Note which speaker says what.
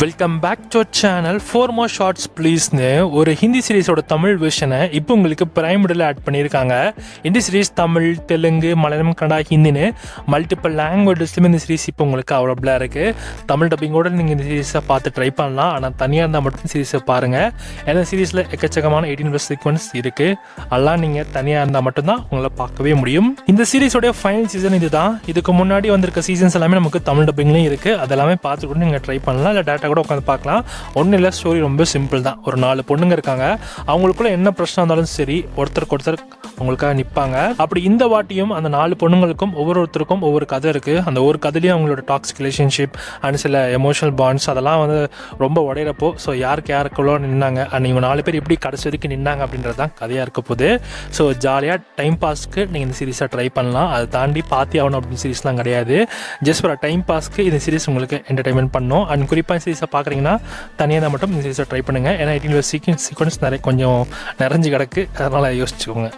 Speaker 1: Welcome back to channel 4 more shorts ப்ளீஸ்னு ஒரு ஹிந்தி சீரீஸோட தமிழ் வெர்ஷனை இப்போ உங்களுக்கு பிரைம்டில் ஆட் பண்ணியிருக்காங்க. இந்த சீரீஸ் தமிழ், தெலுங்கு, மலையாளம், கன்னடா, ஹிந்தின்னு மல்டிபிள் லாங்குவேஜஸ்லையும் இந்த சீரீஸ் இப்போ உங்களுக்கு அவைலபிளாக இருக்குது. தமிழ் டப்பிங்கோடு நீங்கள் இந்த சீரீஸை பார்த்து ட்ரை பண்ணலாம். ஆனால் தனியாக இருந்தால் மட்டும் சீரீஸை பாருங்கள். ஏன்னா சீரீஸில் எக்கச்சக்கமான 18+ சீக்வன்ஸ் இருக்குது. அதெல்லாம் நீங்கள் தனியாக இருந்தால் மட்டும்தான் உங்களை பார்க்கவே முடியும். இந்த சீரீஸோடைய ஃபைனல் சீசன் இது தான். இதுக்கு முன்னாடி வந்திருக்க சீசன்ஸ் எல்லாமே நமக்கு தமிழ் டப்பிங்லேயும் இருக்குது. அதெல்லாமே பார்த்து கூட நீங்கள் ட்ரை பண்ணலாம். இல்லை டேட்டா கூட உட்காந்து பார்க்கலாம். ஒன்றும் இல்லை, ஸ்டோரி ரொம்ப சிம்பிள் தான். ஒரு 4 பொண்ணுங்க இருக்காங்க. அவங்களுக்குள்ள என்ன பிரச்சனை இருந்தாலும் சரி ஒருத்தருக்கு ஒருத்தர் அவங்களுக்காக நிற்பாங்க. அப்படி இந்த வாட்டியும் அந்த 4 பொண்ணுங்களுக்கும் ஒவ்வொருத்தருக்கும் ஒவ்வொரு கதை இருக்குது. அந்த ஒரு கதையிலையும் அவங்களோட டாக்ஸிக் ரிலேஷன்ஷிப் அண்ட் சில எமோஷனல் பாண்ட்ஸ் அதெல்லாம் வந்து ரொம்ப உடையிறப்போ ஸோ யாருக்குள்ளோ நின்னாங்க அண்ட் இவங்க 4 பேர் எப்படி கடைசி வரைக்கும் நின்னாங்க அப்படின்றது தான் கதையாக இருக்க போகுது. ஸோ ஜாலியாக டைம் பாஸ்க்கு நீங்கள் இந்த சீரீஸை ட்ரை பண்ணலாம். அதை தாண்டி பாத்தி ஆகணும் அப்படின்னு சீரீஸ்லாம் கிடையாது. ஜஸ்ட் ஒரு டைம் பாஸ்க்கு இந்த சீரீஸ் உங்களுக்கு என்டர்டைன்மெண்ட் பண்ணும். அண்ட் குறிப்பாக சீரீஸை பார்க்குறீங்கன்னா தனியாக தான் மட்டும் இந்த சீரீஸை ட்ரை பண்ணுங்கள். ஏன்னா 18+ சீக்வன்ஸ் கொஞ்சம் நிறைஞ்சு கிடக்கு. அதனால் யோசிச்சுக்கோங்க.